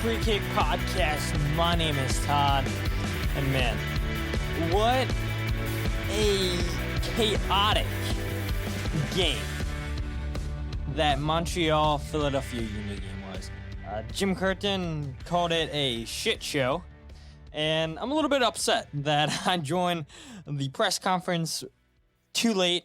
Free Kick Podcast. My name is Todd, and man, what a chaotic game that Montreal-Philadelphia Union game was. Jim Curtin called it a shit show, and I'm a little bit upset that I joined the press conference too late,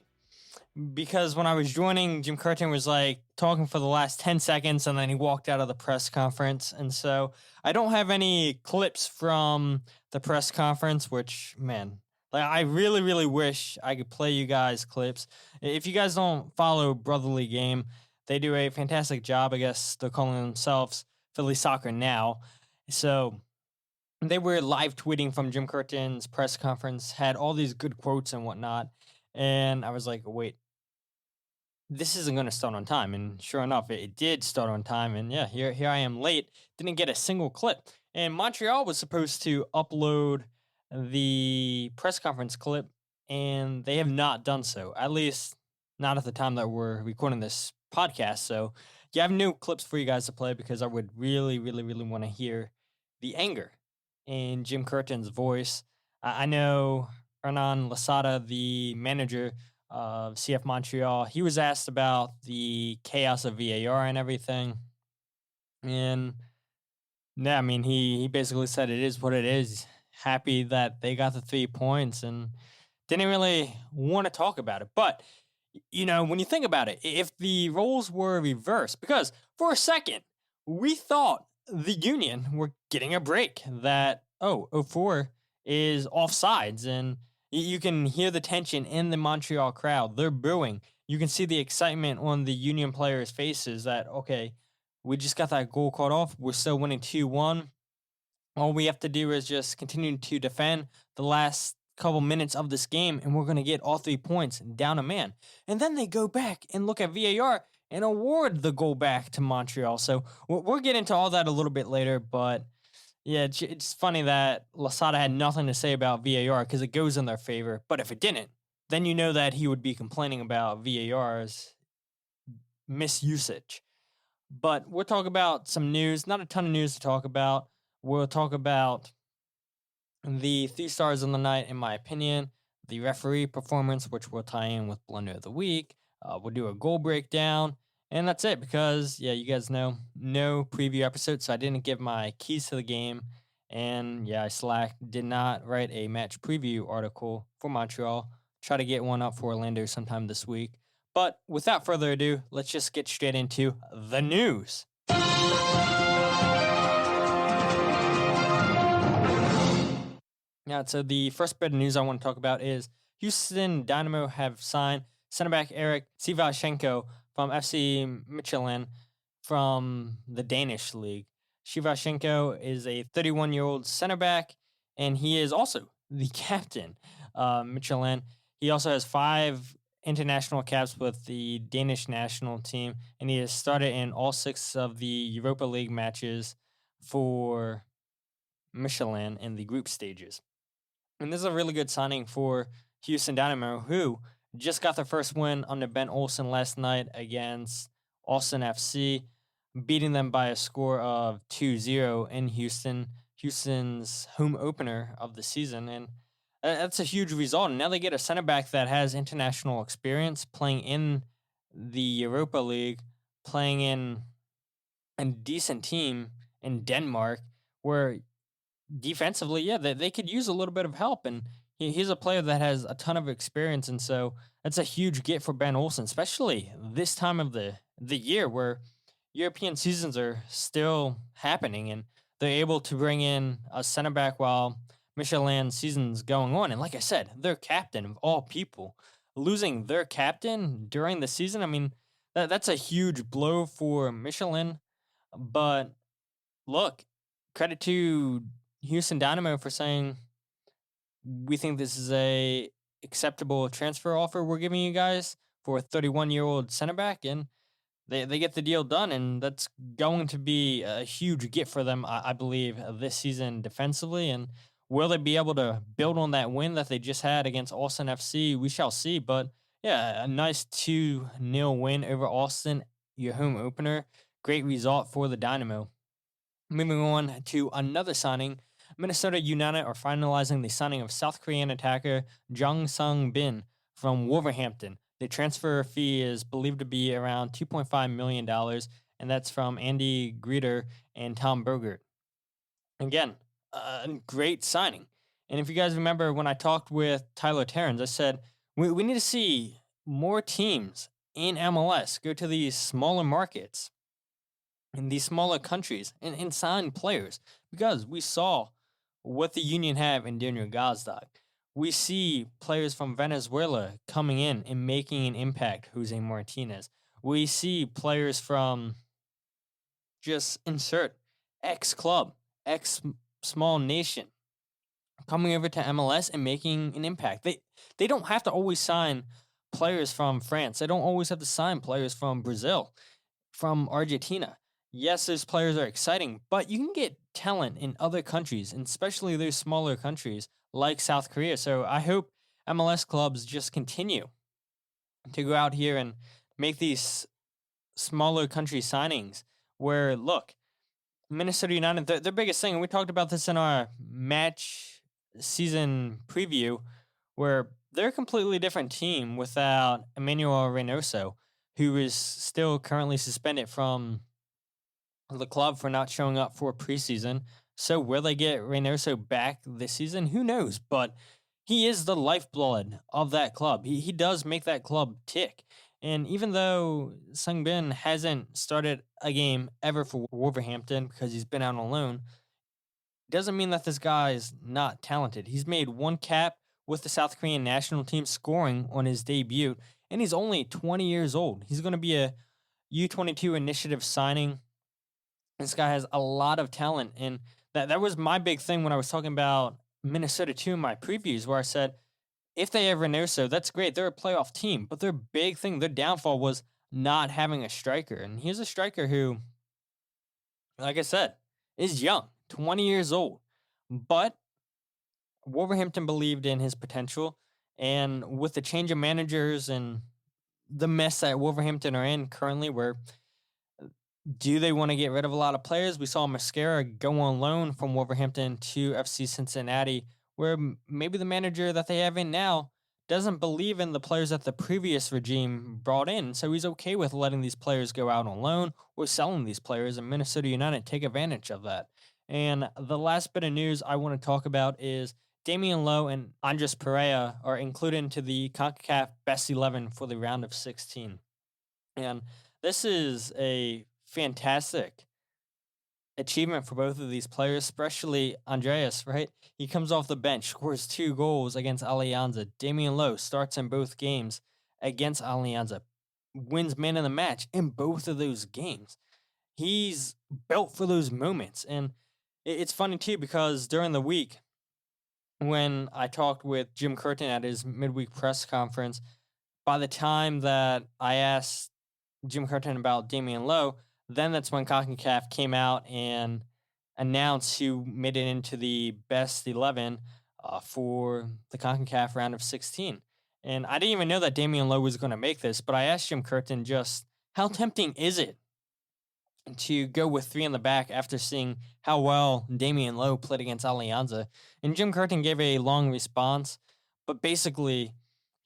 because when I was joining, Jim Curtin was like talking for the last 10 seconds and then he walked out of the press conference. And so I don't have any clips from the press conference, which, man, like I really, really wish I could play you guys clips. If you guys don't follow Brotherly Game, they do a fantastic job. I guess they're calling themselves Philly Soccer Now. So they were live tweeting from Jim Curtin's press conference, had all these good quotes and whatnot. And I was like, wait, this isn't going to start on time. And sure enough, it did start on time. And yeah, here I am late. Didn't get a single clip. And Montreal was supposed to upload the press conference clip, and they have not done so. At least not at the time that we're recording this podcast. So yeah, I have no clips for you guys to play because I would really, really, really want to hear the anger in Jim Curtin's voice. I know Hernan Losada, the manager of CF Montreal, he was asked about the chaos of VAR and everything. And yeah, I mean, he basically said it is what it is. Happy that they got the 3 points and didn't really want to talk about it. But, you know, when you think about it, if the roles were reversed, because for a second, we thought the Union were getting a break, that, 04 is offsides, and you can hear the tension in the Montreal crowd. They're booing. You can see the excitement on the Union players' faces that, okay, we just got that goal caught off. We're still winning 2-1. All we have to do is just continue to defend the last couple minutes of this game, and we're going to get all 3 points down a man. And then they go back and look at VAR and award the goal back to Montreal. So we'll get into all that a little bit later, but yeah, it's funny that Losada had nothing to say about VAR because it goes in their favor. But if it didn't, then you know that he would be complaining about VAR's misusage. But we'll talk about some news, not a ton of news to talk about. We'll talk about the 3 stars on the night, in my opinion, the referee performance, which we'll tie in with Blunder of the Week. We'll do a goal breakdown. And that's it because, yeah, you guys know, no preview episode, so I didn't give my keys to the game. And, yeah, I slacked, did not write a match preview article for Montreal. Try to get one up for Orlando sometime this week. But without further ado, let's just get straight into the news. Yeah, so the first bit of news I want to talk about is Houston Dynamo have signed center back Erik Sviatchenko from FC Midtjylland from the Danish league. Sviatchenko is a 31-year-old center back, and he is also the captain of Midtjylland. He also has 5 international caps with the Danish national team, and he has started in all 6 of the Europa League matches for Midtjylland in the group stages. And this is a really good signing for Houston Dynamo, who just got their first win under Ben Olsen last night against Austin FC, beating them by a score of 2-0 in Houston, Houston's home opener of the season. And that's a huge result. And now they get a center back that has international experience playing in the Europa League, playing in a decent team in Denmark, where defensively, yeah, they could use a little bit of help. And he's a player that has a ton of experience, and so that's a huge get for Ben Olsen, especially this time of the year where European seasons are still happening, and they're able to bring in a center back while Midtjylland's season's going on. And like I said, their captain, of all people, losing their captain during the season, I mean, that's a huge blow for Midtjylland. But look, credit to Houston Dynamo for saying, we think this is a acceptable transfer offer we're giving you guys for a 31-year-old center back, and they get the deal done, and that's going to be a huge get for them, I believe, this season defensively. And will they be able to build on that win that they just had against Austin FC? We shall see. But yeah, a nice 2-0 win over Austin, your home opener. Great result for the Dynamo. Moving on to another signing, Minnesota United are finalizing the signing of South Korean attacker Jeong Sang-bin from Wolverhampton. The transfer fee is believed to be around $2.5 million, and that's from Andy Greeter and Tom Bogert. Again, a great signing. And if you guys remember when I talked with Tyler Terrence, I said we need to see more teams in MLS go to these smaller markets in these smaller countries and sign players, because we saw what the Union have in Daniel Gazdag. We see players from Venezuela coming in and making an impact, Jose Martinez. We see players from just insert X club, X small nation coming over to MLS and making an impact. They don't have to always sign players from France. They don't always have to sign players from Brazil, from Argentina. Yes, those players are exciting, but you can get talent in other countries, and especially those smaller countries like South Korea. So I hope MLS clubs just continue to go out here and make these smaller country signings where, look, Minnesota United, their biggest thing, and we talked about this in our match season preview, where they're a completely different team without Emmanuel Reynoso, who is still currently suspended from the club for not showing up for preseason. So will they get Reynoso back this season? Who knows? But he is the lifeblood of that club. He does make that club tick. And even though Sang-bin hasn't started a game ever for Wolverhampton because he's been out on loan, doesn't mean that this guy is not talented. He's made one cap with the South Korean national team, scoring on his debut, and he's only 20 years old. He's going to be a U22 initiative signing. This guy has a lot of talent, and that was my big thing when I was talking about Minnesota too in my previews, where I said, if they have Reynoso, that's great. They're a playoff team, but their big thing, their downfall was not having a striker. And here's a striker who, like I said, is young, 20 years old. But Wolverhampton believed in his potential, and with the change of managers and the mess that Wolverhampton are in currently, where do they want to get rid of a lot of players? We saw Mascara go on loan from Wolverhampton to FC Cincinnati, where maybe the manager that they have in now doesn't believe in the players that the previous regime brought in. So he's okay with letting these players go out on loan or selling these players, and Minnesota United take advantage of that. And the last bit of news I want to talk about is Damion Lowe and Andres Perea are included into the CONCACAF Best 11 for the round of 16. And this is a fantastic achievement for both of these players, especially Andreas, right? He comes off the bench, scores 2 goals against Alianza. Damion Lowe starts in both games against Alianza, wins man of the match in both of those games. He's built for those moments. And it's funny too, because during the week, when I talked with Jim Curtin at his midweek press conference, by the time that I asked Jim Curtin about Damion Lowe, then that's when CONCACAF came out and announced who made it into the best 11 for the CONCACAF round of 16. And I didn't even know that Damion Lowe was going to make this, but I asked Jim Curtin just, how tempting is it to go with 3 in the back after seeing how well Damion Lowe played against Alianza? And Jim Curtin gave a long response, but basically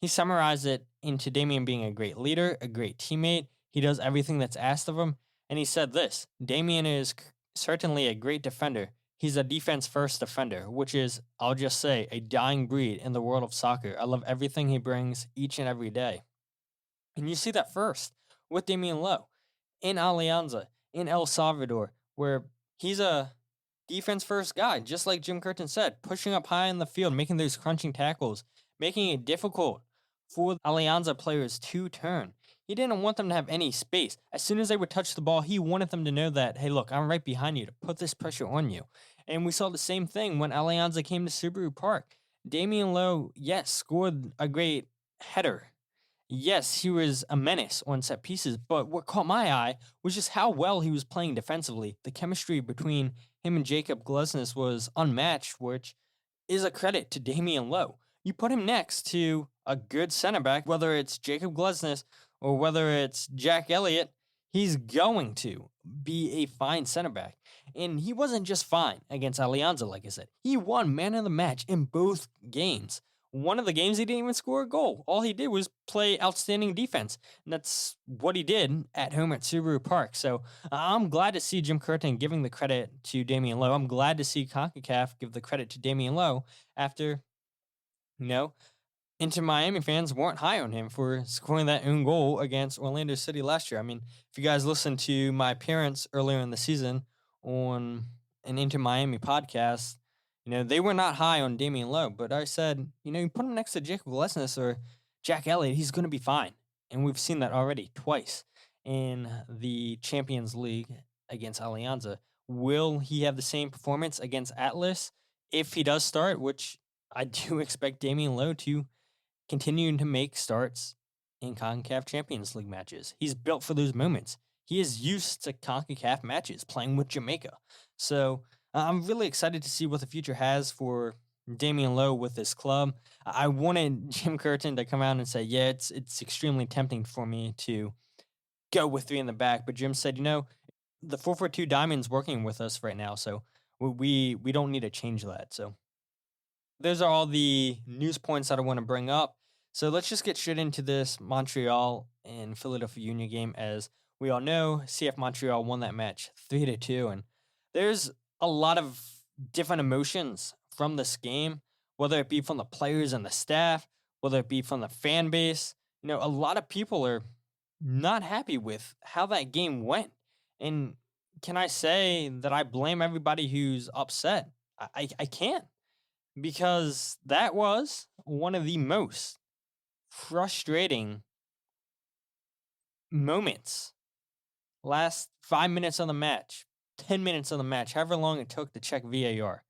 he summarized it into Damion being a great leader, a great teammate. He does everything that's asked of him. And he said this, Damion is certainly a great defender. He's a defense-first defender, which is, I'll just say, a dying breed in the world of soccer. I love everything he brings each and every day. And you see that first with Damion Lowe in Alianza, in El Salvador, where he's a defense-first guy, just like Jim Curtin said, pushing up high in the field, making those crunching tackles, making it difficult for Alianza players to turn. He didn't want them to have any space. As soon as they would touch the ball, he wanted them to know that, hey, look, I'm right behind you to put this pressure on you. And we saw the same thing when Alianza came to Subaru Park. Damion Lowe, yes, scored a great header. Yes, he was a menace on set pieces, but what caught my eye was just how well he was playing defensively. The chemistry between him and Jacob Glesnes was unmatched, which is a credit to Damion Lowe. You put him next to a good center back, whether it's Jacob Glesnes or whether it's Jack Elliott, He's going to be a fine center back. And he wasn't just fine against Alianza, like I said. He won man of the match in both games. One of the games, he didn't even score a goal. All he did was play outstanding defense. And that's what he did at home at Subaru Park. So I'm glad to see Jim Curtin giving the credit to Damion Lowe. I'm glad to see CONCACAF give the credit to Damion Lowe after, Inter Miami fans weren't high on him for scoring that own goal against Orlando City last year. I mean, if you guys listened to my parents earlier in the season on an Inter Miami podcast, they were not high on Damion Lowe, but I said, you put him next to Jacob Lesnes or Jack Elliott, he's going to be fine. And we've seen that already twice in the Champions League against Alianza. Will he have the same performance against Atlas if he does start, which I do expect Damion Lowe to continue to make starts in CONCACAF Champions League matches. He's built for those moments. He is used to CONCACAF matches, playing with Jamaica. So I'm really excited to see what the future has for Damion Lowe with this club. I wanted Jim Curtin to come out and say, yeah, it's extremely tempting for me to go with 3 in the back. But Jim said, the 4-4-2 Diamond's working with us right now, so we don't need to change that. So those are all the news points that I want to bring up. So let's just get straight into this Montreal and Philadelphia Union game. As we all know, CF Montreal won that match 3-2, and there's a lot of different emotions from this game, whether it be from the players and the staff, whether it be from the fan base. A lot of people are not happy with how that game went. And can I say that I blame everybody who's upset? I can't, because that was one of the most frustrating moments. Last 5 minutes of the match, 10 minutes of the match, however long it took to check VAR.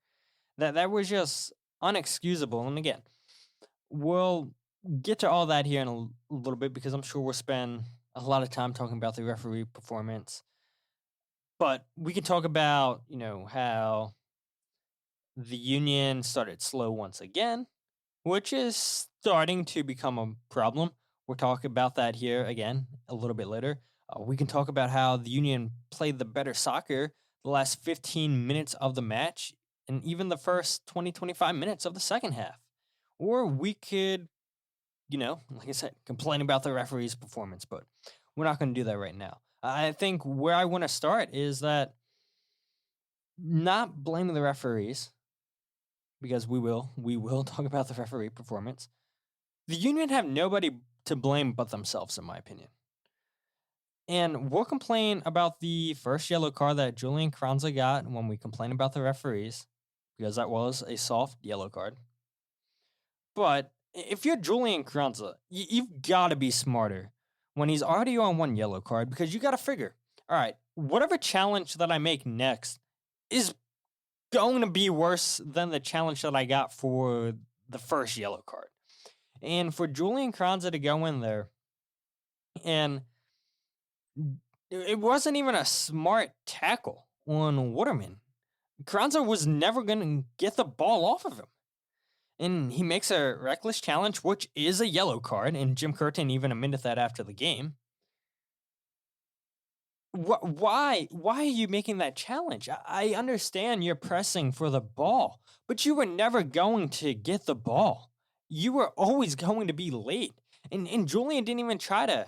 That was just unexcusable. And again, we'll get to all that here in a little bit, because I'm sure we'll spend a lot of time talking about the referee performance. But we can talk about, how the Union started slow once again, which is starting to become a problem. We'll talk about that here again a little bit later. We can talk about how the Union played the better soccer the last 15 minutes of the match and even the first 20-25 minutes of the second half. Or we could, like I said, complain about the referee's performance, but we're not going to do that right now. I think where I want to start is that not blaming the referees, because we will talk about the referee performance. The Union have nobody to blame but themselves, in my opinion. And we'll complain about the first yellow card that Julian Carranza got when we complain about the referees, because that was a soft yellow card. But if you're Julian Carranza, you've got to be smarter when he's already on one yellow card, because you got to figure, all right, whatever challenge that I make next is going to be worse than the challenge that I got for the first yellow card. And for Julian Carranza to go in there, and it wasn't even a smart tackle on Waterman. Carranza was never going to get the ball off of him. And he makes a reckless challenge, which is a yellow card, and Jim Curtin even admitted that after the game. Why are you making that challenge? I understand you're pressing for the ball, but you were never going to get the ball. You were always going to be late. And Julian didn't even try to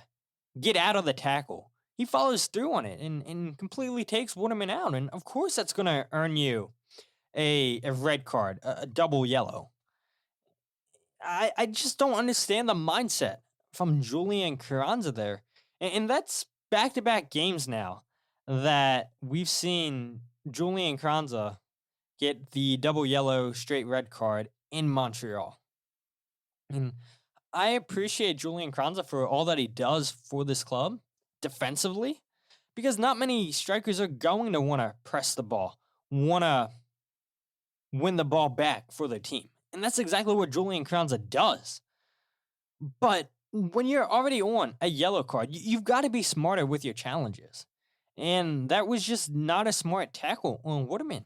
get out of the tackle. He follows through on it and completely takes Waterman out. And of course that's going to earn you a red card, a double yellow. I just don't understand the mindset from Julian Carranza there. And that's back-to-back games now that we've seen Julian Carranza get the double yellow, straight red card in Montreal. And I appreciate Julian Carranza for all that he does for this club defensively, because not many strikers are going to want to press the ball, want to win the ball back for their team. And that's exactly what Julian Carranza does. But when you're already on a yellow card, you've got to be smarter with your challenges. And that was just not a smart tackle on Waterman.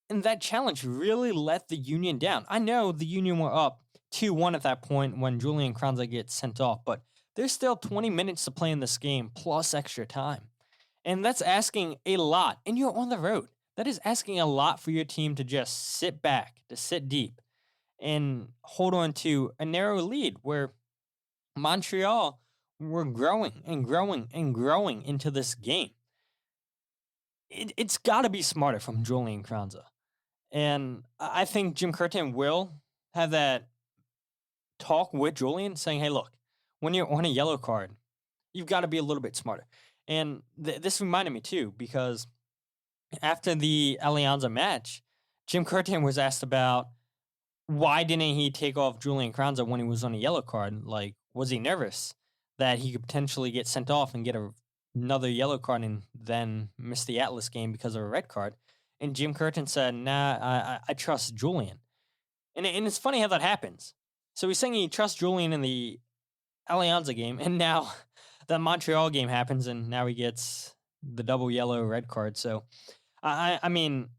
And that challenge really let the Union down. I know the Union were up 2-1 at that point when Julian Carranza gets sent off, but There's still 20 minutes to play in this game, plus extra time. And that's asking a lot. And you're on the road. That is asking a lot for your team to just sit back, to sit deep, and hold on to a narrow lead where Montreal were growing and growing and growing into this game. It's got to be smarter from Julian Carranza. And I think Jim Curtin will have that talk with Julian saying, hey, look, when you're on a yellow card, you've got to be a little bit smarter. And this reminded me too, because after the Alianza match, Jim Curtin was asked about why didn't he take off Julian Carranza when he was on a yellow card? Like, was he nervous that he could potentially get sent off and get another yellow card and then miss the Atlas game because of a red card? And Jim Curtin said, nah, I trust Julian. And it's funny how that happens. So he's saying he trusts Julian in the Alianza game, and now the Montreal game happens, and now he gets the double yellow red card. So, I mean,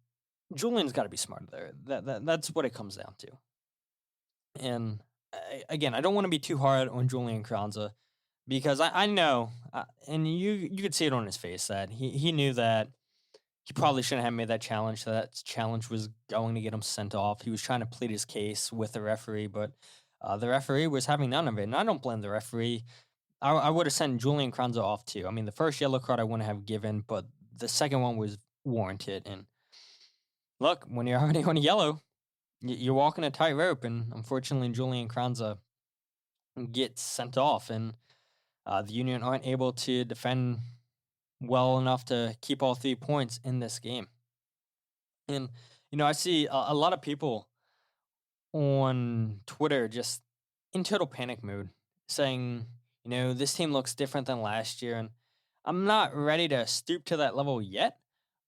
Julian's got to be smarter there. That's what it comes down to. And again, I don't want to be too hard on Julian Carranza because I know, and you could see it on his face that he knew that he probably shouldn't have made that challenge. That challenge was going to get him sent off. He was trying to plead his case with the referee, but the referee was having none of it. And I don't blame the referee. I would have sent Julian Carranza off too. I mean, the first yellow card I wouldn't have given, but the second one was warranted. And look, when you're already on a yellow, you're walking a tightrope. And unfortunately, Julian Carranza gets sent off. And the Union aren't able to defend well enough to keep all 3 points in this game. And, I see a lot of people on Twitter just in total panic mood saying, this team looks different than last year. And I'm not ready to stoop to that level yet.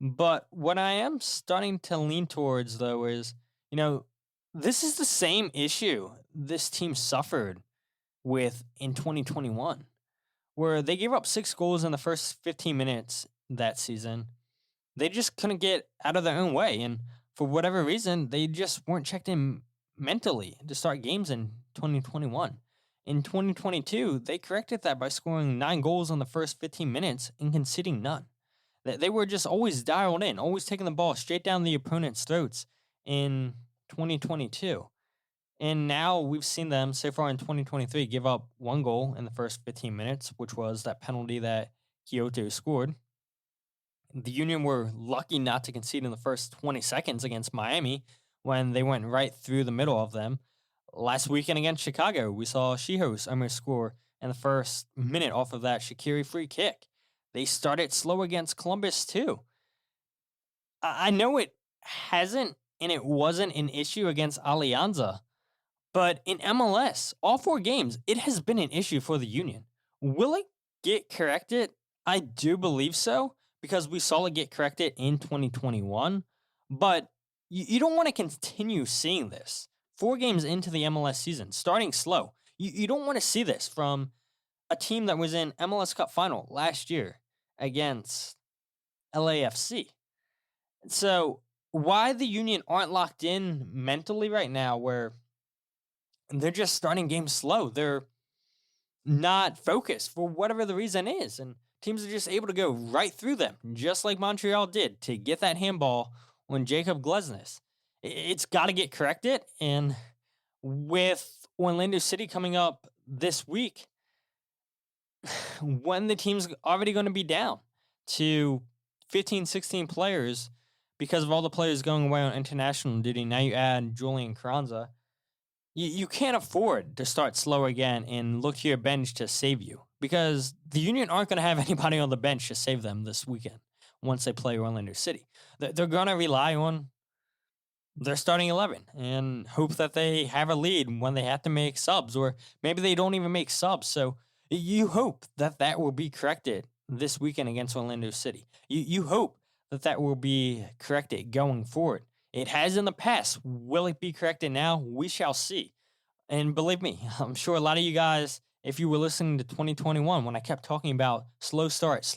But what I am starting to lean towards, though, is, this is the same issue this team suffered with in 2021, where they gave up 6 goals in the first 15 minutes that season. They just couldn't get out of their own way. And for whatever reason, they just weren't checked in mentally to start games in 2021. In 2022, they corrected that by scoring 9 goals in the first 15 minutes and conceding none. They were just always dialed in, always taking the ball straight down the opponent's throats in 2022. And now we've seen them so far in 2023 give up 1 goal in the first 15 minutes, which was that penalty that Kyoto scored. The Union were lucky not to concede in the first 20 seconds against Miami when they went right through the middle of them. Last weekend against Chicago, we saw Shiho's almost score in the first minute off of that Shaqiri free kick. They started slow against Columbus too. I know it hasn't and it wasn't an issue against Alianza, but in MLS, all 4 games, it has been an issue for the Union. Will it get corrected? I do believe so, because we saw it get corrected in 2021. But you don't want to continue seeing this. 4 games into the MLS season, starting slow. You don't want to see this from a team that was in MLS Cup final last year against LAFC. So why the Union aren't locked in mentally right now, where they're just starting games slow. They're not focused for whatever the reason is. And teams are just able to go right through them, just like Montreal did, to get that handball on Jacob Glesnes. It's got to get corrected. And with Orlando City coming up this week, when the team's already going to be down to 15, 16 players because of all the players going away on international duty, now you add Julian Carranza. You can't afford to start slow again and look to your bench to save you, because the Union aren't going to have anybody on the bench to save them this weekend once they play Orlando City. They're going to rely on their starting 11 and hope that they have a lead when they have to make subs, or maybe they don't even make subs. So you hope that that will be corrected this weekend against Orlando City. You hope that that will be corrected going forward. It has in the past. Will it be corrected now? We shall see. And believe me, I'm sure a lot of you guys, if you were listening to 2021 when I kept talking about slow start,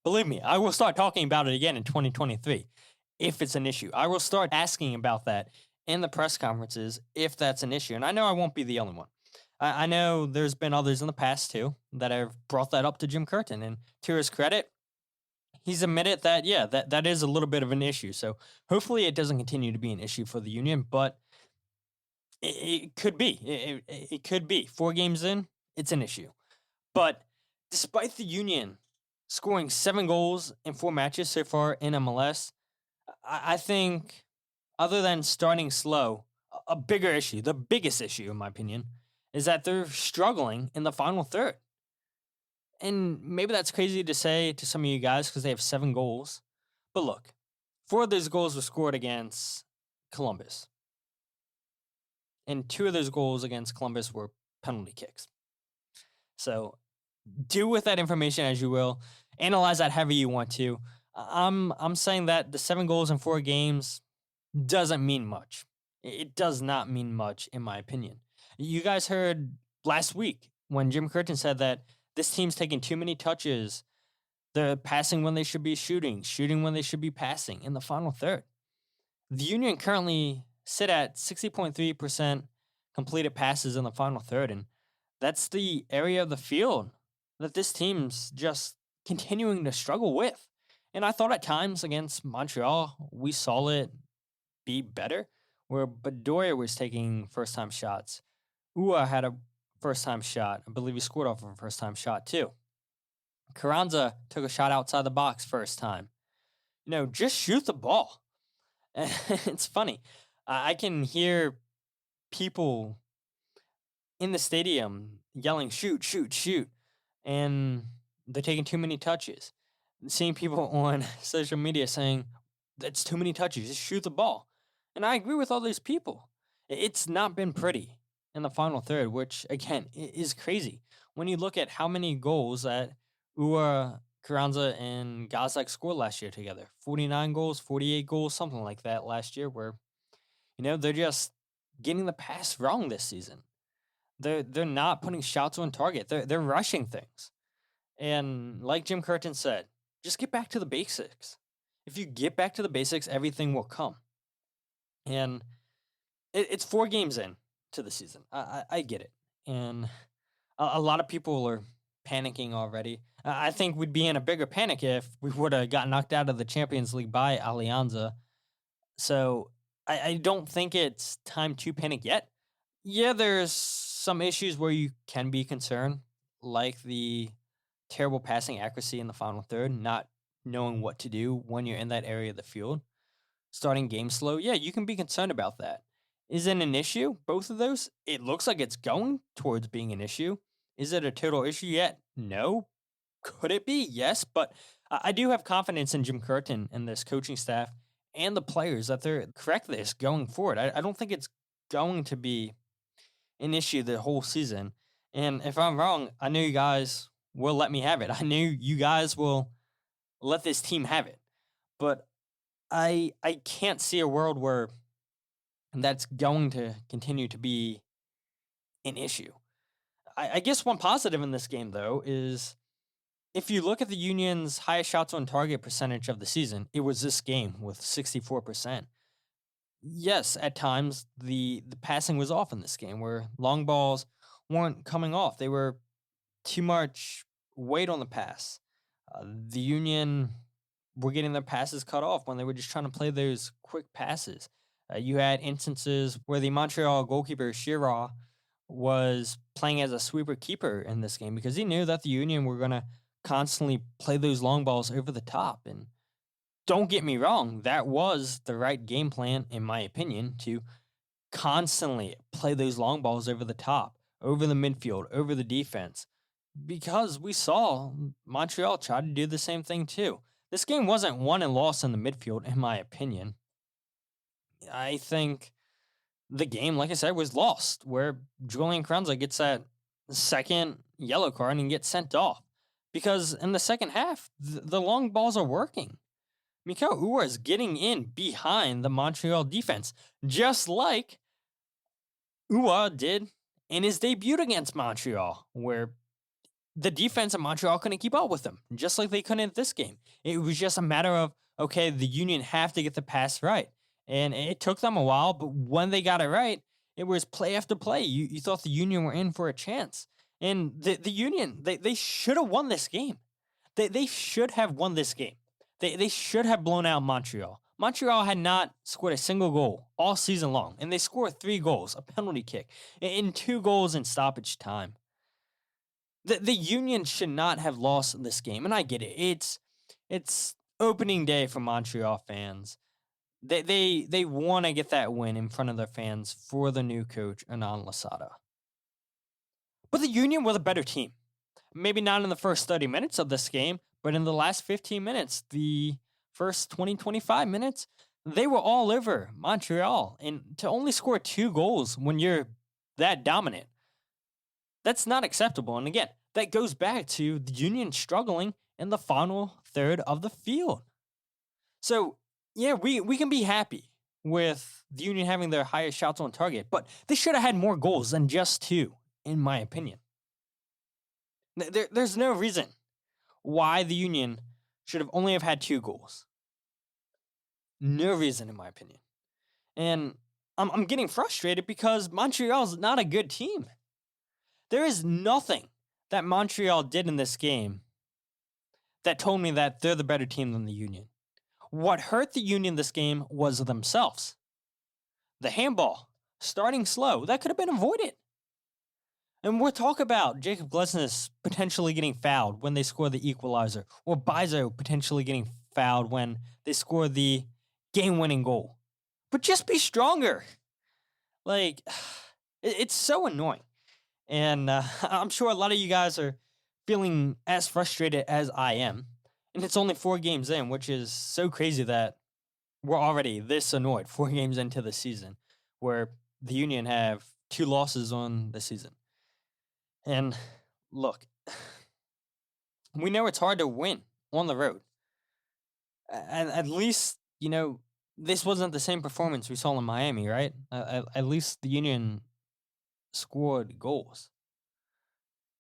believe me, I will start talking about it again in 2023 if it's an issue. I will start asking about that in the press conferences if that's an issue. And I know I won't be the only one. I know there's been others in the past too that have brought that up to Jim Curtin, and to his credit, he's admitted that, yeah, that is a little bit of an issue. So hopefully it doesn't continue to be an issue for the Union, but it could be. It could be. 4 games in, it's an issue. But despite the Union scoring 7 goals in 4 matches so far in MLS, I think, other than starting slow, a bigger issue, the biggest issue in my opinion, is that they're struggling in the final third. And maybe that's crazy to say to some of you guys because they have 7 goals. But look, 4 of those goals were scored against Columbus. And 2 of those goals against Columbus were penalty kicks. So do with that information as you will. Analyze that however you want to. I'm saying that the 7 goals in 4 games doesn't mean much. It does not mean much, in my opinion. You guys heard last week when Jim Curtin said that this team's taking too many touches. They're passing when they should be shooting when they should be passing in the final third. The Union currently sit at 60.3% completed passes in the final third, and that's the area of the field that this team's just continuing to struggle with. And I thought at times against Montreal, we saw it be better, where Bedoya was taking first-time shots. Ua had a first-time shot. I believe he scored off of a first-time shot, too. Carranza took a shot outside the box first time. Just shoot the ball. It's funny. I can hear people in the stadium yelling, shoot, shoot, shoot. And they're taking too many touches. Seeing people on social media saying, that's too many touches, just shoot the ball. And I agree with all these people. It's not been pretty in the final third, which, again, is crazy. When you look at how many goals that Ua, Carranza, and Gazak scored last year together. 49 goals, 48 goals, something like that last year, where, they're just getting the pass wrong this season. They're not putting shots on target. They're rushing things. And like Jim Curtin said, just get back to the basics. If you get back to the basics, everything will come. And it's 4 games in to the season. I get it. And a lot of people are panicking already. I think we'd be in a bigger panic if we would have got knocked out of the Champions League by Alianza. So I don't think it's time to panic yet. Yeah, there's some issues where you can be concerned, like the terrible passing accuracy in the final third, not knowing what to do when you're in that area of the field. Starting game slow, yeah, you can be concerned about that. Is it an issue? Both of those? It looks like it's going towards being an issue. Is it a total issue yet? No. Could it be? Yes, but I do have confidence in Jim Curtin and this coaching staff and the players that they're correct this going forward. I don't think it's going to be an issue the whole season. And if I'm wrong, I know you guys will let me have it. I know you guys will let this team have it. But I can't see a world where that's going to continue to be an issue. I guess one positive in this game, though, is if you look at the Union's highest shots on target percentage of the season, it was this game with 64%. Yes, at times the passing was off in this game where long balls weren't coming off. They were too much weight on the pass. The Union were getting their passes cut off when they were just trying to play those quick passes. You had instances where the Montreal goalkeeper, Shira, was playing as a sweeper keeper in this game because he knew that the Union were going to constantly play those long balls over the top. And don't get me wrong, that was the right game plan, in my opinion, to constantly play those long balls over the top, over the midfield, over the defense, because we saw Montreal try to do the same thing too. This game wasn't won and lost in the midfield, in my opinion. I think the game, like I said, was lost, where Julian Carranza gets that second yellow card and gets sent off. Because in the second half, the long balls are working. Mikhail Uhre is getting in behind the Montreal defense, just like Uhre did in his debut against Montreal, where the defense of Montreal couldn't keep up with them, just like they couldn't in this game. It was just a matter of, okay, the Union have to get the pass right. And it took them a while, but when they got it right, It was play after play. You thought the Union were in for a chance. And the Union, they should have won this game. They should have won this game. They should have blown out Montreal. Montreal had not scored a single goal all season long, and they scored 3 goals, a penalty kick, and 2 goals in stoppage time. The Union should not have lost this game, and I get it. It's opening day for Montreal fans. They want to get that win in front of their fans for the new coach, Anand Lasada. But the Union were the better team. Maybe not in the first 30 minutes of this game, but in the last 15 minutes, the first 20, 25 minutes, they were all over Montreal. And to only score 2 goals when you're that dominant, that's not acceptable. And again, that goes back to the Union struggling in the final third of the field. So, yeah, we can be happy with the Union having their highest shots on target, but they should have had more goals than just 2, in my opinion. There's no reason why the Union should have only have had 2 goals. No reason, in my opinion. And I'm getting frustrated because Montreal's not a good team. There is nothing that Montreal did in this game that told me that they're the better team than the Union. What hurt the Union this game was themselves. The handball, starting slow, that could have been avoided. And we'll talk about Jacob Glesnes potentially getting fouled when they score the equalizer, or Bizo potentially getting fouled when they score the game-winning goal. But just be stronger. Like, it's so annoying. And I'm sure a lot of you guys are feeling as frustrated as I am. And it's only 4 games in, which is so crazy that we're already this annoyed 4 games into the season, where the Union have 2 losses on the season. And look, we know it's hard to win on the road. And at least, this wasn't the same performance we saw in Miami, right? At least the Union scored goals.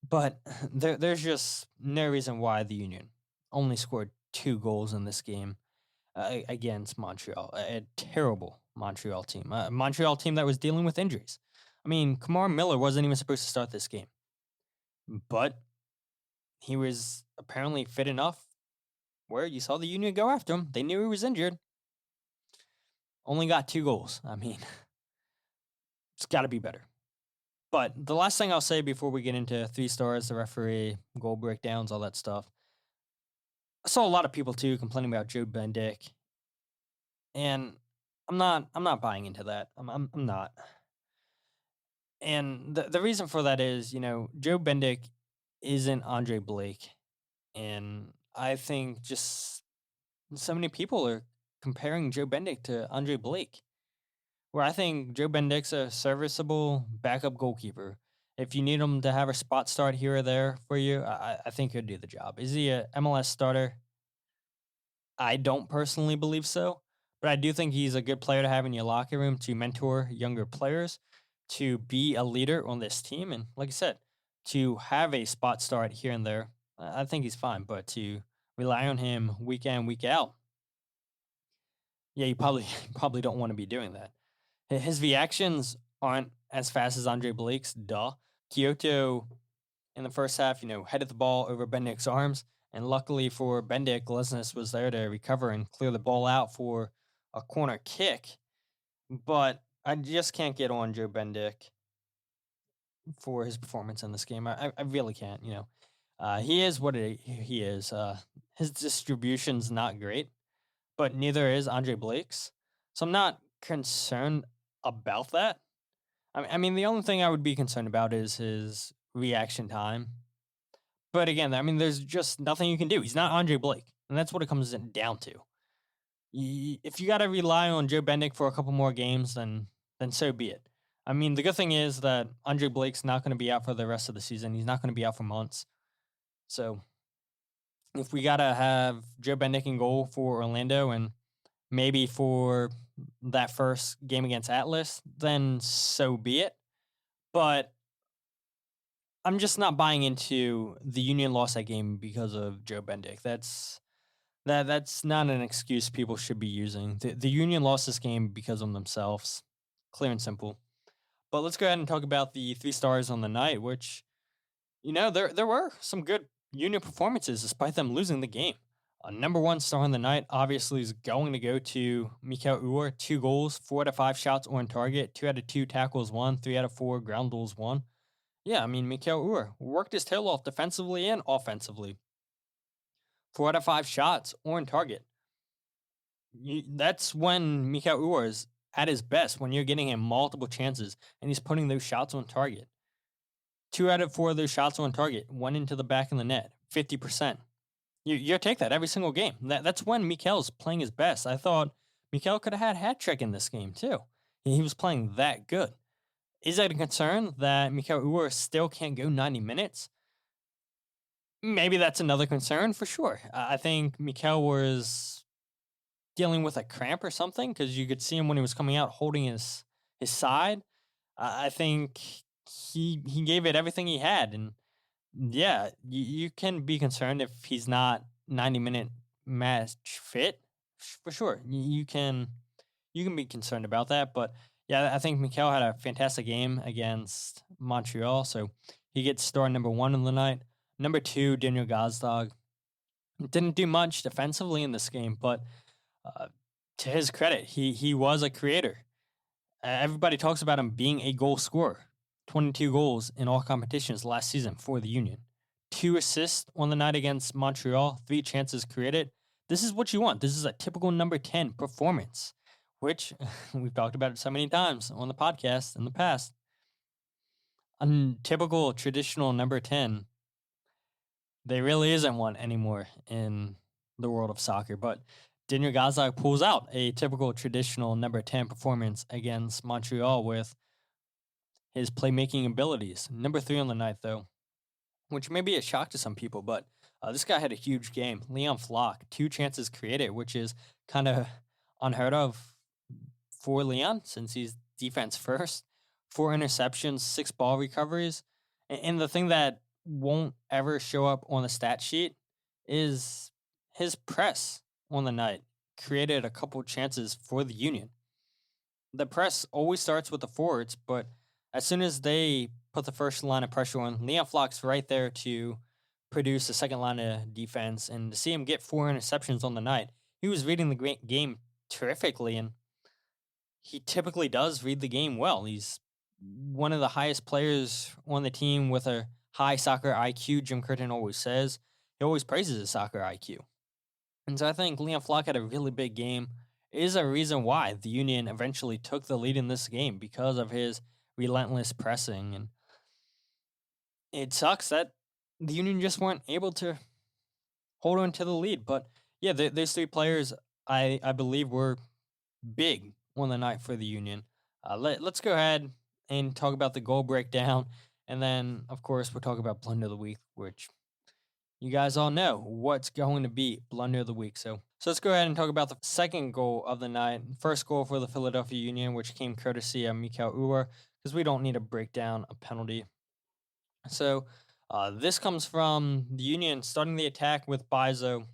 But there's just no reason why the Union only scored 2 goals in this game against Montreal. A terrible Montreal team. A Montreal team that was dealing with injuries. I mean, Kamar Miller wasn't even supposed to start this game. But he was apparently fit enough where you saw the Union go after him. They knew he was injured. Only got 2 goals. I mean, it's got to be better. But the last thing I'll say before we get into 3 stars, the referee, goal breakdowns, all that stuff. I saw a lot of people too complaining about Joe Bendik. And I'm not buying into that. I'm not. And the reason for that is, Joe Bendik isn't Andre Blake. And I think just so many people are comparing Joe Bendik to Andre Blake. Where I think Joe Bendik's a serviceable backup goalkeeper. If you need him to have a spot start here or there for you, I think he'll do the job. Is he a MLS starter? I don't personally believe so. But I do think he's a good player to have in your locker room to mentor younger players, to be a leader on this team. And like I said, to have a spot start here and there, I think he's fine. But to rely on him week in, week out, yeah, you probably don't want to be doing that. His reactions aren't as fast as Andre Blake's, duh. Kyoto, in the first half, headed the ball over Bendik's arms. And luckily for Bendik, Glesnes was there to recover and clear the ball out for a corner kick. But I just can't get on Joe Bendik for his performance in this game. I really can't, He is what he is. His distribution's not great, but neither is Andre Blake's. So I'm not concerned about that. I mean, the only thing I would be concerned about is his reaction time. But again, there's just nothing you can do. He's not Andre Blake, and that's what it comes down to. If you got to rely on Joe Bendik for a couple more games, then so be it. I mean, the good thing is that Andre Blake's not going to be out for the rest of the season. He's not going to be out for months. So if we got to have Joe Bendik in goal for Orlando and maybe for that first game against Atlas, then so be it. But I'm just not buying into the Union lost that game because of Joe Bendik. That's not an excuse people should be using. The Union lost this game because of themselves. Clear and simple. But let's go ahead and talk about the 3 stars on the night, which, there were some good Union performances despite them losing the game. Number 1 star on the night obviously is going to go to Mikael Uhre. 2 goals, 4 out of 5 shots on target, 2 out of 2 tackles won, 3 out of 4 ground duels won. Yeah, I mean, Mikael Uhre worked his tail off defensively and offensively. 4 out of 5 shots on target. That's when Mikael Uhre is at his best, when you're getting him multiple chances and he's putting those shots on target. 2 out of 4 of those shots on target went into the back of the net, 50%. You take that every single game. That's when Mikael's playing his best. I thought Mikael could have had a hat trick in this game too. He was playing that good. Is that a concern that Mikael Uhre still can't go 90 minutes? Maybe that's another concern for sure. I think Mikael was dealing with a cramp or something, because you could see him when he was coming out holding his side. I think he gave it everything he had, and yeah, you can be concerned if he's not 90-minute match fit, for sure. You can be concerned about that, but yeah, I think Mikael had a fantastic game against Montreal, so he gets star number 1 on the night. Number 2, Daniel Gazdag. Didn't do much defensively in this game, but to his credit, he was a creator. Everybody talks about him being a goal scorer. 22 goals in all competitions last season for the Union. 2 assists on the night against Montreal, 3 chances created. This is what you want. This is a typical number 10 performance, which we've talked about it so many times on the podcast in the past. A typical traditional number 10, there really isn't one anymore in the world of soccer, but Daniel Gazdag pulls out a typical traditional number 10 performance against Montreal with his playmaking abilities. Number 3 on the night, though, which may be a shock to some people, but this guy had a huge game. Leon Flock, 2 chances created, which is kind of unheard of for Leon since he's defense first. 4 interceptions, 6 ball recoveries. And the thing that won't ever show up on the stat sheet is his press on the night created a couple chances for the Union. The press always starts with the forwards, but as soon as they put the first line of pressure on, Leon Flock's right there to produce the second line of defense. And to see him get 4 interceptions on the night, he was reading the game terrifically, and he typically does read the game well. He's one of the highest players on the team with a high soccer IQ, Jim Curtin always says. He always praises his soccer IQ. And so I think Leon Flock had a really big game. It is a reason why the Union eventually took the lead in this game, because of his relentless pressing. And it sucks that the Union just weren't able to hold on to the lead. But yeah, those 3 players, I believe, were big on the night for the Union. Let's go ahead and talk about the goal breakdown. And then, of course, we'll talk about Blunder of the Week, which you guys all know what's going to be Blunder of the Week. So let's go ahead and talk about the second goal of the night. First goal for the Philadelphia Union, which came courtesy of Mikael Uhre, because we don't need to break down a penalty. So this comes from the Union starting the attack with Bizo.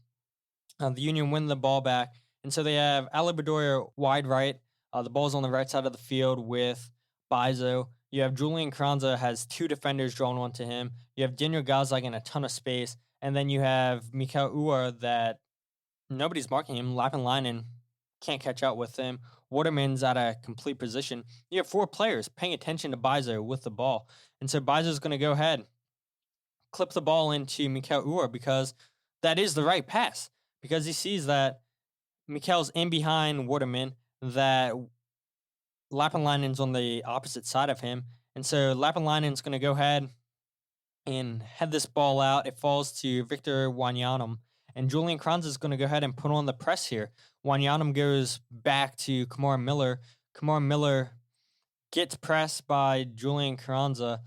The Union win the ball back, and so they have Ali Bedoya wide right. The ball's on the right side of the field with Bizo. You have Julian Carranza has 2 defenders drawn onto him. You have Daniel Gazdag in a ton of space, and then you have Mikael Uhre that nobody's marking him. Lappinlainen can't catch up with him. Waterman's at a complete position. You have 4 players paying attention to Bizo with the ball. And so Bizo's going to go ahead, clip the ball into Mikael Uhre, because that is the right pass. Because he sees that Mikael's in behind Waterman, that Lappinlainen's on the opposite side of him. And so Lappinlainen's going to go ahead and head this ball out. It falls to Victor Wanyama. And Julian Carranza is going to go ahead and put on the press here. Wanyama goes back to Kamara Miller. Kamara Miller gets pressed by Julian Carranza.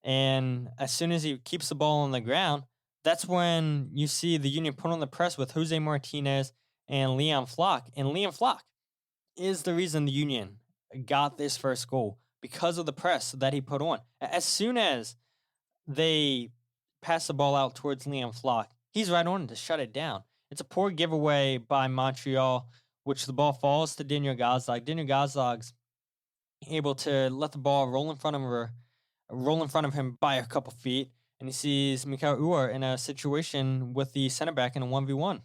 And as soon as he keeps the ball on the ground, that's when you see the Union put on the press with Jose Martinez and Leon Flock. And Leon Flock is the reason the Union got this first goal, because of the press that he put on. As soon as they pass the ball out towards Leon Flock, he's right on to shut it down. It's a poor giveaway by Montreal, which the ball falls to Daniel Gazdag. Daniel Gazdag's able to let the ball roll in front of him by a couple feet, and he sees Mikhail Uhre in a situation with the center back in a 1v1.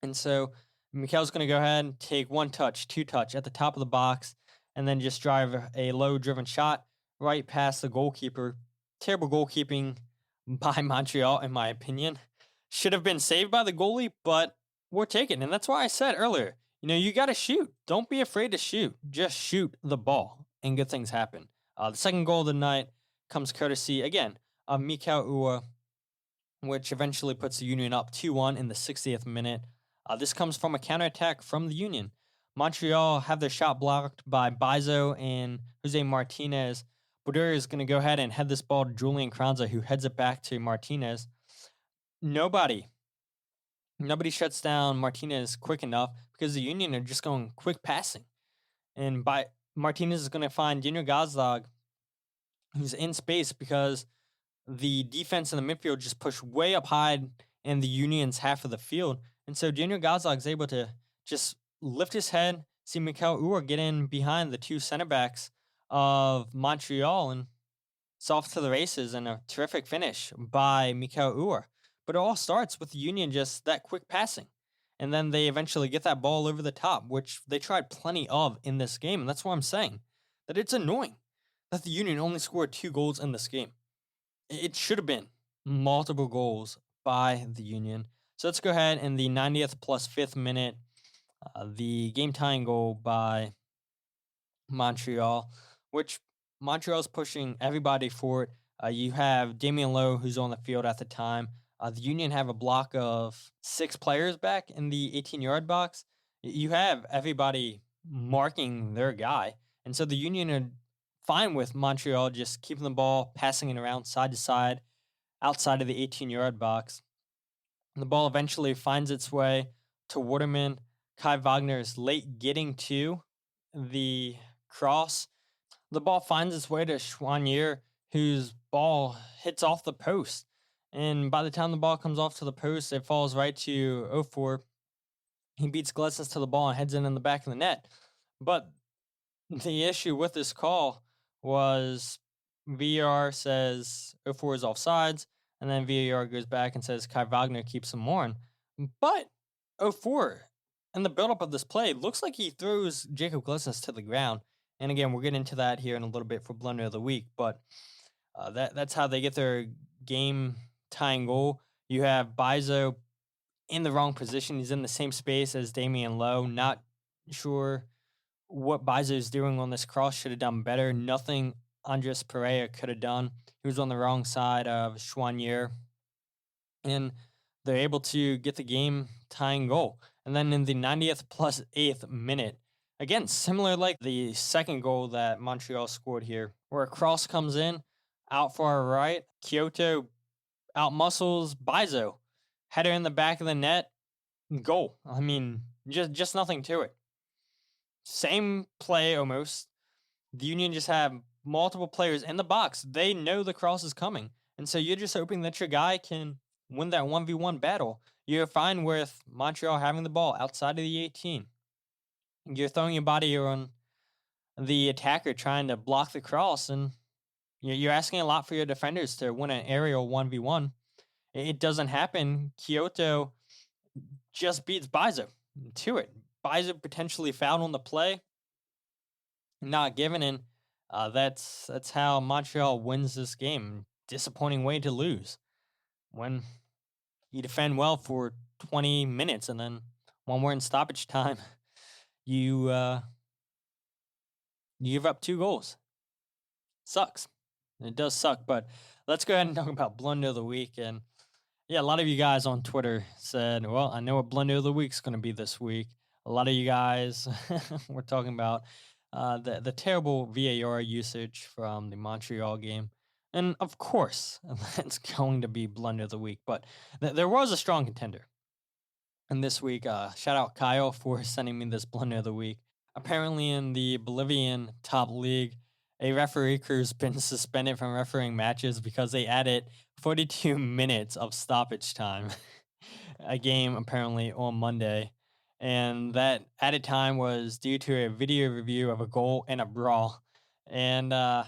And so Mikhail's going to go ahead and take one touch, two touch at the top of the box, and then just drive a low-driven shot right past the goalkeeper. Terrible goalkeeping by Montreal, in my opinion. Should have been saved by the goalie, but we're taking. And that's why I said earlier, you got to shoot. Don't be afraid to shoot. Just shoot the ball, and good things happen. The second goal of the night comes courtesy, again, of Mikhail Uhre, which eventually puts the Union up 2-1 in the 60th minute. This comes from a counterattack from the Union. Montreal have their shot blocked by Bizo and Jose Martinez. Perea is going to go ahead and head this ball to Julian Carranza, who heads it back to Martinez. Nobody shuts down Martinez quick enough because the Union are just going quick passing. And Martinez is going to find Jeong Sang-bin, who's in space because the defense in the midfield just pushed way up high in the Union's half of the field. And so Jeong Sang-bin is able to just lift his head, see Mikhail Uhre get in behind the two center backs of Montreal, and it's off to the races and a terrific finish by Mikhail Uhre. But it all starts with the Union just that quick passing. And then they eventually get that ball over the top, which they tried plenty of in this game. And that's why I'm saying that it's annoying that the Union only scored 2 goals in this game. It should have been multiple goals by the Union. So let's go ahead in the 90th plus 5th minute, the game-tying goal by Montreal, which Montreal's pushing everybody for it. You have Damion Lowe, who's on the field at the time. The Union have a block of 6 players back in the 18-yard box. You have everybody marking their guy. And so the Union are fine with Montreal just keeping the ball, passing it around side to side, outside of the 18-yard box. The ball eventually finds its way to Waterman. Kai Wagner is late getting to the cross. The ball finds its way to Chouanier, whose ball hits off the post. And by the time the ball comes off to the post, it falls right to Ofor. He beats Glesnes to the ball and heads in the back of the net. But the issue with this call was VAR says Ofor is offsides, and then VAR goes back and says Kai Wagner keeps him on. But Ofor, in the buildup of this play, looks like he throws Jacob Glesnes to the ground. And again, we'll get into that here in a little bit for Blunder of the Week. But that's how they get their game-tying goal. You have Bizo in the wrong position. He's in the same space as Damion Lowe. Not sure what Bizo is doing on this cross. Should have done better. Nothing Andres Perea could have done. He was on the wrong side of Chouanier. And they're able to get the game-tying goal. And then in the 90th plus 8th minute, again, similar like the second goal that Montreal scored here, where a cross comes in, out far right, Kyoto outmuscles Bizo, header in the back of the net, goal. I mean, just nothing to it. Same play almost. The Union just have multiple players in the box. They know the cross is coming. And so you're just hoping that your guy can win that 1v1 battle. You're fine with Montreal having the ball outside of the 18. You're throwing your body on the attacker trying to block the cross, and you're asking a lot for your defenders to win an aerial 1v1. It doesn't happen. Kyoto just beats Bizo to it. Bizo potentially fouled on the play, not given in. That's how Montreal wins this game. Disappointing way to lose when you defend well for 20 minutes, and then when we're in stoppage time, you give up 2 goals. Sucks. It does suck, but let's go ahead and talk about Blunder of the Week. And yeah, a lot of you guys on Twitter said, well, I know what Blunder of the Week's going to be this week. A lot of you guys were talking about the terrible VAR usage from the Montreal game. And of course, that's going to be Blunder of the Week. But there was a strong contender. And this week, shout out Kyle for sending me this Blunder of the Week. Apparently in the Bolivian top league, a referee crew's been suspended from refereeing matches because they added 42 minutes of stoppage time. A game apparently on Monday. and that added time was due to a video review of a goal and a brawl. And I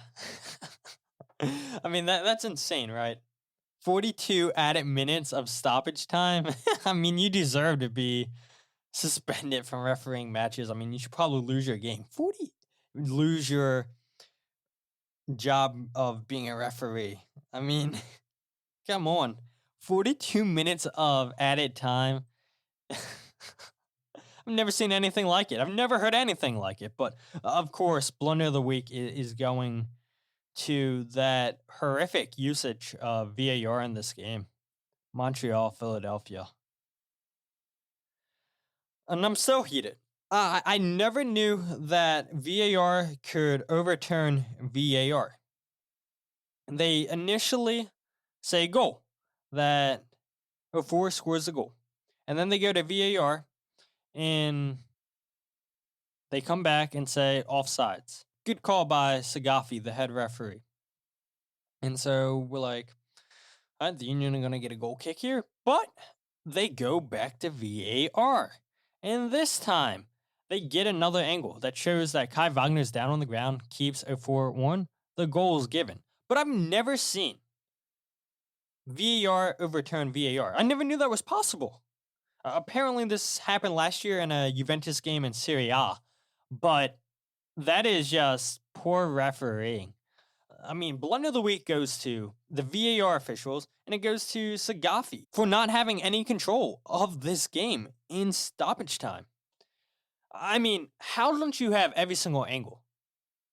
mean that's insane, right? 42 added minutes of stoppage time. I mean, you deserve to be suspended from refereeing matches. I mean, you should probably lose your game. Lose your job of being a referee. I mean, come on. 42 minutes of added time. I've never seen anything like it. I've never heard anything like it. But of course, blunder of the week is going to that horrific usage of VAR in this game. Montreal, Philadelphia. And I'm so heated. I never knew that VAR could overturn VAR. They initially say goal, that 04 scores a goal. And then they go to VAR and they come back and say offsides. Good call by Sagafi, the head referee. And so we're like, the Union are going to get a goal kick here. But they go back to VAR. And this time, they get another angle that shows that Kai Wagner's down on the ground, keeps 04-1. The goal is given. But I've never seen VAR overturn VAR. I never knew that was possible. Apparently, this happened last year in a Juventus game in Serie A. But that is just poor refereeing. I mean, blunder of the week goes to the VAR officials, and it goes to Sagafi for not having any control of this game in stoppage time. I mean, how don't you have every single angle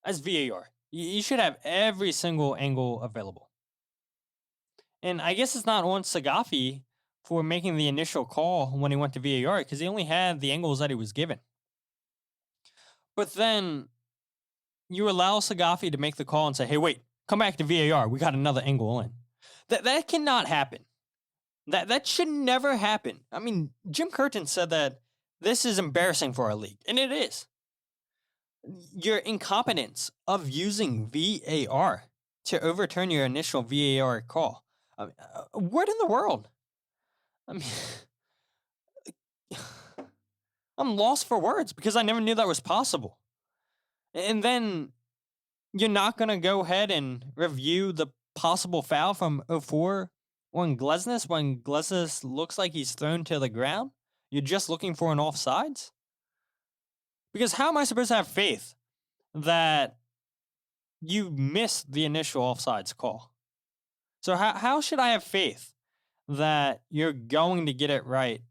as VAR? You should have every single angle available. And I guess it's not on Sagafi for making the initial call when he went to VAR because he only had the angles that he was given. But then you allow Sagafi to make the call and say, hey, wait, come back to VAR. We got another angle in. That cannot happen. That should never happen. I mean, Jim Curtin said that this is embarrassing for our league, and it is. Your incompetence of using VAR to overturn your initial VAR call. I mean, what in the world? I mean, I'm lost for words because I never knew that was possible. And then you're not going to go ahead and review the possible foul from 04 on Glesnes when Glesnes looks like he's thrown to the ground? You're just looking for an offsides? Because how am I supposed to have faith that you missed the initial offsides call? So how should I have faith that you're going to get it right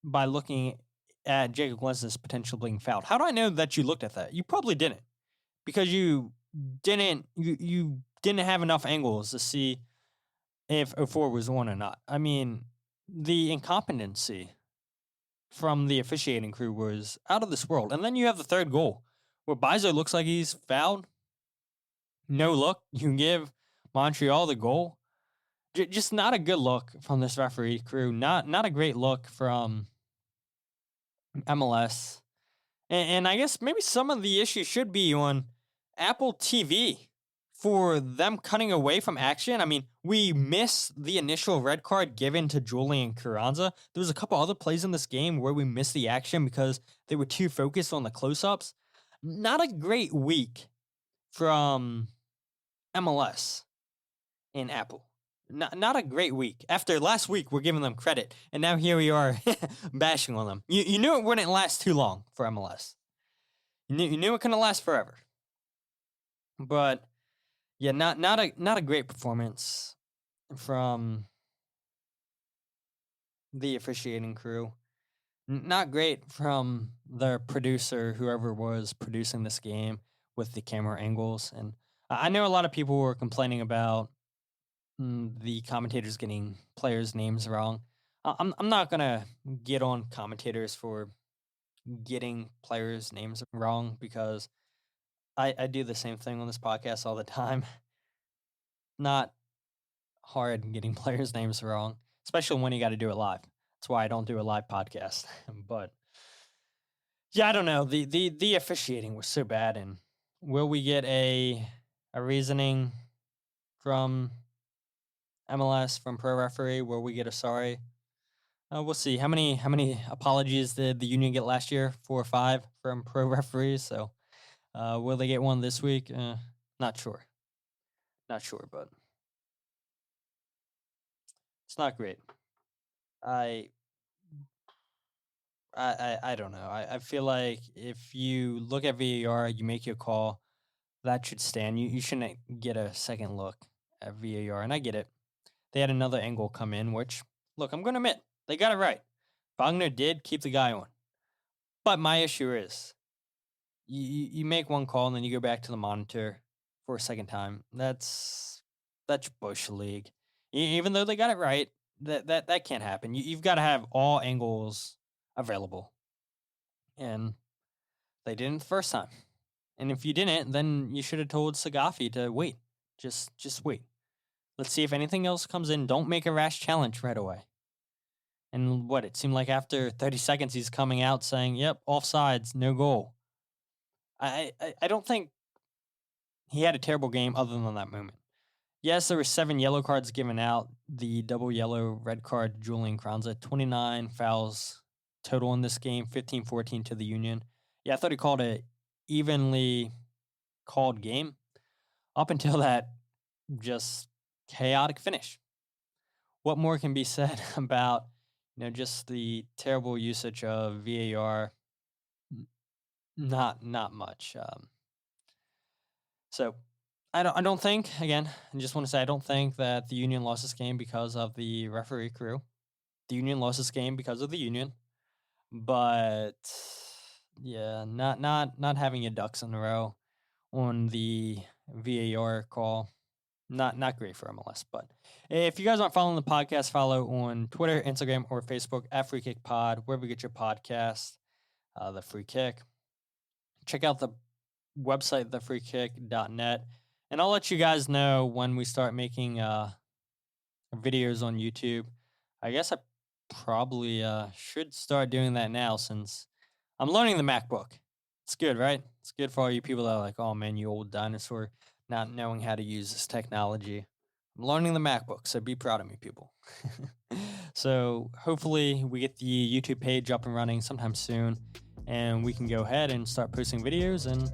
by looking at Jacob Glesnes potentially being fouled? How do I know that you looked at that? You probably didn't, because you didn't have enough angles to see if 04 was on or not. I mean, the incompetency from the officiating crew was out of this world. And then you have the third goal where Bizo looks like he's fouled. No look. You give Montreal the goal. Just not a good look from this referee crew. Not a great look from MLS. And I guess maybe some of the issue should be on Apple TV for them cutting away from action. I mean, we missed the initial red card given to Julian Carranza. There was a couple other plays in this game where we missed the action because they were too focused on the close-ups. Not a great week from MLS in Apple. Not a great week. After last week, we're giving them credit, and now here we are bashing on them. You knew it wouldn't last too long for MLS. You knew it couldn't last forever. But yeah, not a great performance from the officiating crew. Not great from the producer, whoever was producing this game with the camera angles. And I know a lot of people were complaining about the commentators getting players' names wrong. I'm not gonna get on commentators for getting players' names wrong because I do the same thing on this podcast all the time. Not hard getting players' names wrong, especially when you got to do it live. That's why I don't do a live podcast. But yeah, I don't know. The officiating was so bad, and will we get a reasoning from MLS, from pro referee? Will we get a sorry? We'll see. How many apologies did the Union get last year? 4 or 5 from pro referees. So, will they get one this week? Not sure. Not sure, but it's not great. I don't know. I feel like if you look at VAR, you make your call, that should stand. You shouldn't get a second look at VAR, and I get it. They had another angle come in, which, look, I'm going to admit, they got it right. Wagner did keep the guy on. But my issue is, you make one call and then you go back to the monitor for a second time. That's Bush League. Even though they got it right, that can't happen. You've got to have all angles available. And they didn't the first time. And if you didn't, then you should have told Sagafi to wait. Just wait. Let's see if anything else comes in. Don't make a rash challenge right away. And it seemed like after 30 seconds, he's coming out saying, yep, offsides, no goal. I don't think he had a terrible game other than that moment. Yes, there were 7 yellow cards given out. The double yellow, red card, Julian Carranza, 29 fouls total in this game, 15-14 to the Union. Yeah, I thought he called it evenly called game up until that just chaotic finish. What more can be said about just the terrible usage of VAR? Not much. So I don't think, again, I just want to say I don't think that the Union lost this game because of the referee crew. The Union lost this game because of the Union. But yeah, not having your ducks in a row on the VAR call. Not great for MLS. But if you guys aren't following the podcast, follow on Twitter, Instagram, or Facebook at Free Kick Pod, wherever you get your podcast, The Free Kick. Check out the website, thefreekick.net. And I'll let you guys know when we start making videos on YouTube. I guess I probably should start doing that now since I'm learning the MacBook. It's good, right? It's good for all you people that are like, oh man, you old dinosaur, not knowing how to use this technology. I'm learning the MacBook, so be proud of me, people. So hopefully we get the YouTube page up and running sometime soon, and we can go ahead and start posting videos, and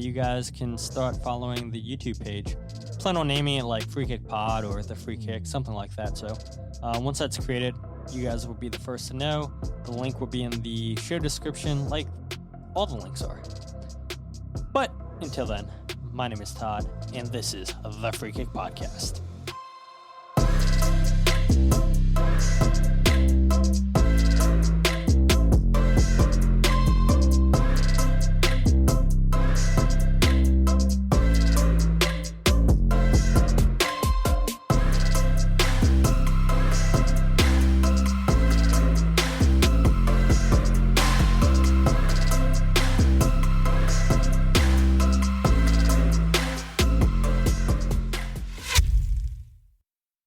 you guys can start following the YouTube page. Plan on naming it like Free Kick Pod or The Free Kick, something like that. So once that's created, you guys will be the first to know. The link will be in the show description, like all the links are. But until then, my name is Todd, and this is The Free Kick Podcast.